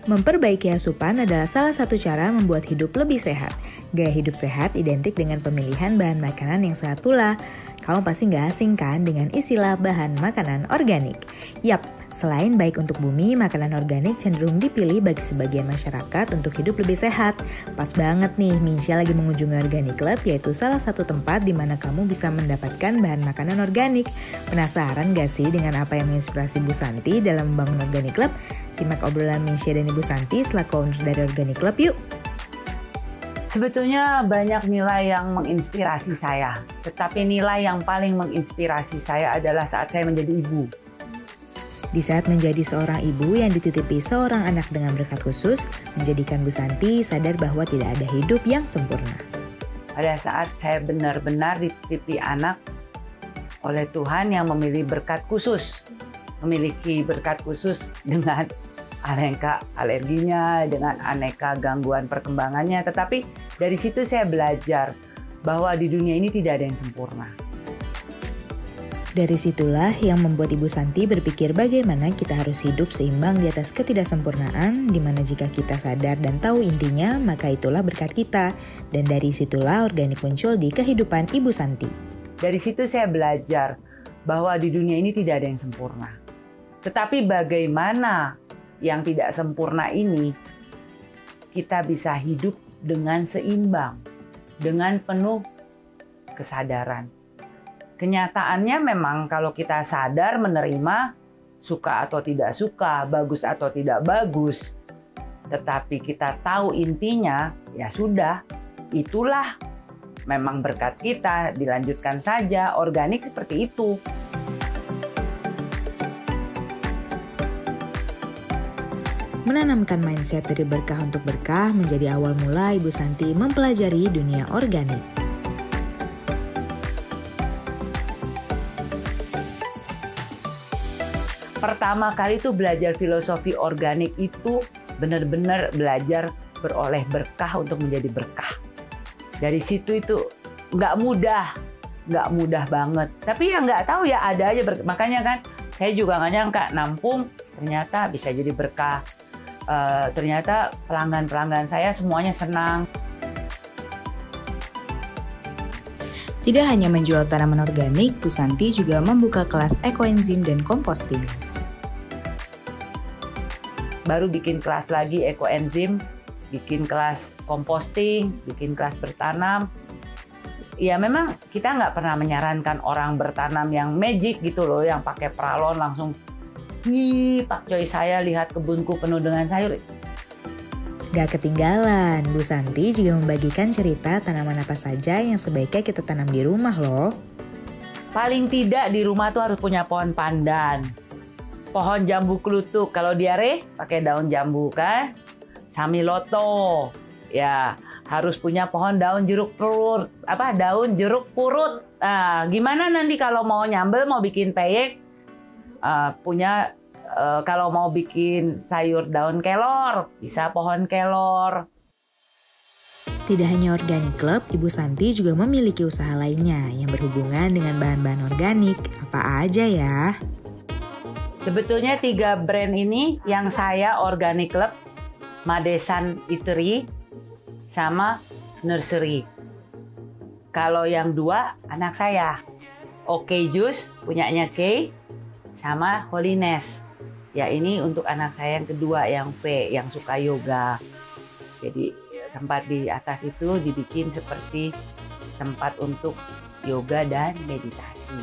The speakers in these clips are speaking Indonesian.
Memperbaiki asupan adalah salah satu cara membuat hidup lebih sehat. Gaya hidup sehat identik dengan pemilihan bahan makanan yang sehat pula. Kamu pasti nggak asing kan dengan istilah bahan makanan organik? Yap, selain baik untuk bumi, makanan organik cenderung dipilih bagi sebagian masyarakat untuk hidup lebih sehat. Pas banget nih, Minsya lagi mengunjungi Organic Club, yaitu salah satu tempat di mana kamu bisa mendapatkan bahan makanan organik. Penasaran gak sih dengan apa yang menginspirasi Bu Santi dalam membangun Organic Club? Simak obrolan Minsya dan Ibu Santi selaku owner dari Organic Club yuk! Sebetulnya banyak nilai yang menginspirasi saya, tetapi nilai yang paling menginspirasi saya adalah saat saya menjadi ibu. Di saat menjadi seorang ibu yang dititipi seorang anak dengan berkat khusus, menjadikan Bu Santi sadar bahwa tidak ada hidup yang sempurna. Pada saat saya benar-benar dititipi anak oleh Tuhan yang memilih berkat khusus, memiliki berkat khusus dengan aneka alerginya, dengan aneka gangguan perkembangannya. Tetapi dari situ saya belajar bahwa di dunia ini tidak ada yang sempurna. Dari situlah yang membuat Ibu Santi berpikir bagaimana kita harus hidup seimbang di atas ketidaksempurnaan, di mana jika kita sadar dan tahu intinya, maka itulah berkat kita. Dan dari situlah organik muncul di kehidupan Ibu Santi. Dari situ saya belajar bahwa di dunia ini tidak ada yang sempurna. Tetapi bagaimana yang tidak sempurna ini kita bisa hidup dengan seimbang, dengan penuh kesadaran. Kenyataannya memang kalau kita sadar menerima, suka atau tidak suka, bagus atau tidak bagus, tetapi kita tahu intinya, ya sudah, itulah memang berkat kita, dilanjutkan saja. Organik seperti itu. Menanamkan mindset dari berkah untuk berkah menjadi awal mula Ibu Santi mempelajari dunia organik. Pertama kali itu belajar filosofi organik itu benar-benar belajar beroleh berkah untuk menjadi berkah. Dari situ itu nggak mudah banget. Tapi ya nggak tahu ya ada aja makanya kan saya juga nggak nyangka nampung ternyata bisa jadi berkah. Ternyata pelanggan-pelanggan saya semuanya senang. Tidak hanya menjual tanaman organik, Bu Santi juga membuka kelas ekoenzim dan composting. Baru bikin kelas lagi ekoenzim, bikin kelas composting, bikin kelas bertanam. Ya memang kita nggak pernah menyarankan orang bertanam yang magic gitu loh, yang pakai peralon langsung Pak Coy, saya lihat kebunku penuh dengan sayur. Gak ketinggalan, Bu Santi juga membagikan cerita tanaman apa saja yang sebaiknya kita tanam di rumah loh. Paling tidak di rumah tuh harus punya pohon pandan. Pohon jambu klutuk, kalau diare pakai daun jambu kan. Samiloto, ya harus punya pohon daun jeruk purut. Daun jeruk purut. Nah, gimana nanti kalau mau nyambel, mau bikin peyek, kalau mau bikin sayur daun kelor, bisa pohon kelor. Tidak hanya Organic Club, Ibu Santi juga memiliki usaha lainnya yang berhubungan dengan bahan-bahan organik. Apa aja ya? Sebetulnya 3 brand ini yang saya Organic Club, Madesan Eatery, sama Nursery. Kalau yang 2 anak saya, Oke Juice punyanya Kay, sama Holiness. Ya ini untuk anak saya yang kedua, yang V, yang suka yoga. Jadi tempat di atas itu dibikin seperti tempat untuk yoga dan meditasi.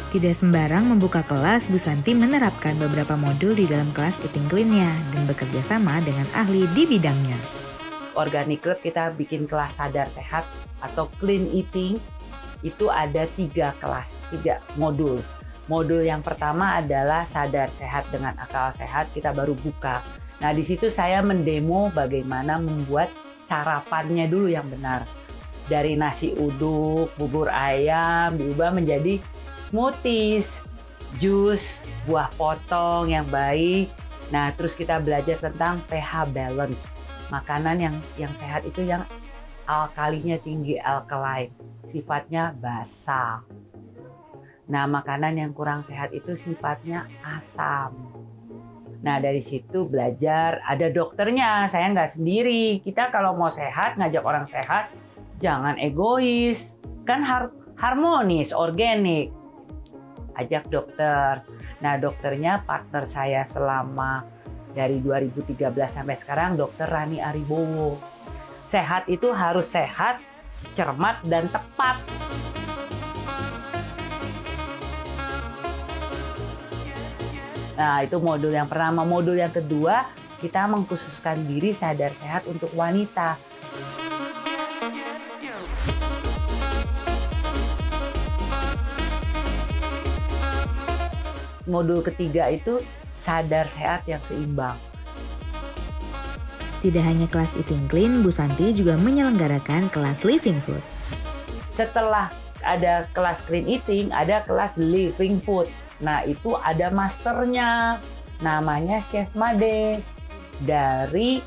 Tidak sembarang membuka kelas, Bu Santi menerapkan beberapa modul di dalam kelas Eating Clean-nya dan bekerja sama dengan ahli di bidangnya. Organic Club kita bikin kelas sadar sehat atau clean eating. Itu ada 3 kelas, 3 modul. Modul yang pertama adalah sadar sehat dengan akal sehat, kita baru buka. Nah di situ saya mendemo bagaimana membuat sarapannya dulu yang benar. Dari nasi uduk, bubur ayam diubah menjadi smoothies, jus, buah potong yang baik. Nah terus kita belajar tentang pH balance. Makanan yang sehat itu yang alkalinya tinggi, alkaline, sifatnya basa. Nah, makanan yang kurang sehat itu sifatnya asam. Nah dari situ belajar, ada dokternya, saya nggak sendiri. Kita kalau mau sehat, ngajak orang sehat, jangan egois. Kan harmonis, organik. Ajak dokter. Nah dokternya partner saya selama dari 2013 sampai sekarang, Dokter Rani Aribowo. Sehat itu harus sehat, cermat, dan tepat. Nah, itu modul yang pertama. Modul yang kedua, kita mengkhususkan diri sadar sehat untuk wanita. Modul ketiga itu sadar sehat yang seimbang. Tidak hanya kelas Eating Clean, Bu Santi juga menyelenggarakan kelas Living Food. Setelah ada kelas Clean Eating, ada kelas Living Food. Nah, itu ada masternya, namanya Chef Made dari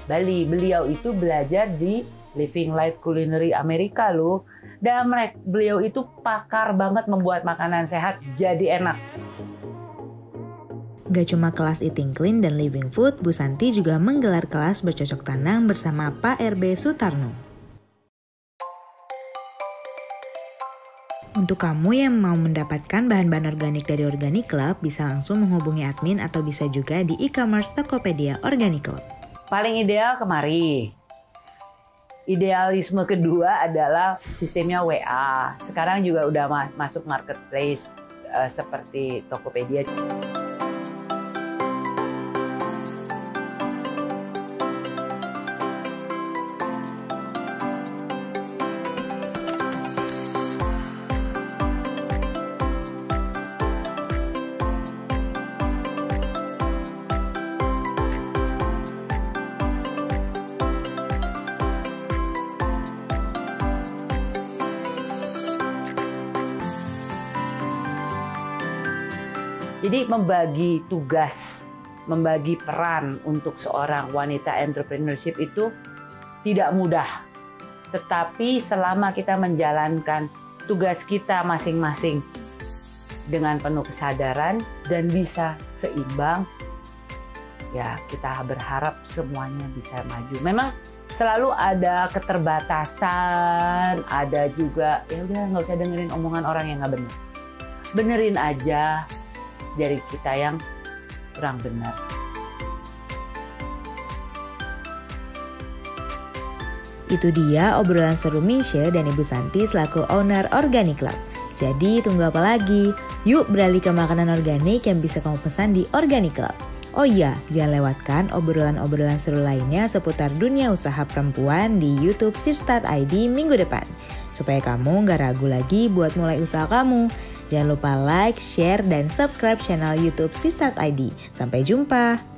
Bali. Beliau itu belajar di Living Life Culinary Amerika loh. Dan beliau itu pakar banget membuat makanan sehat jadi enak. Gak cuma kelas Eating Clean dan Living Food, Bu Santi juga menggelar kelas bercocok tanam bersama Pak RB Sutarno. Untuk kamu yang mau mendapatkan bahan-bahan organik dari Organic Club, bisa langsung menghubungi admin atau bisa juga di e-commerce Tokopedia Organic Club. Paling ideal kemari. Idealisme kedua adalah sistemnya WA. Sekarang juga udah masuk marketplace seperti Tokopedia. Jadi membagi tugas, membagi peran untuk seorang wanita entrepreneurship itu tidak mudah. Tetapi selama kita menjalankan tugas kita masing-masing dengan penuh kesadaran dan bisa seimbang, ya kita berharap semuanya bisa maju. Memang selalu ada keterbatasan, ada juga ya udah nggak usah dengerin omongan orang yang nggak benar. Benerin aja dari kita yang kurang benar. Itu dia obrolan seru Minshe dan Ibu Santi selaku owner Organic Club. Jadi tunggu apa lagi? Yuk beralih ke makanan organik yang bisa kamu pesan di Organic Club. Oh iya, jangan lewatkan obrolan-obrolan seru lainnya seputar dunia usaha perempuan di YouTube Sirstart ID minggu depan. Supaya kamu gak ragu lagi buat mulai usaha kamu. Jangan lupa like, share, dan subscribe channel YouTube Sirstart ID. Sampai jumpa!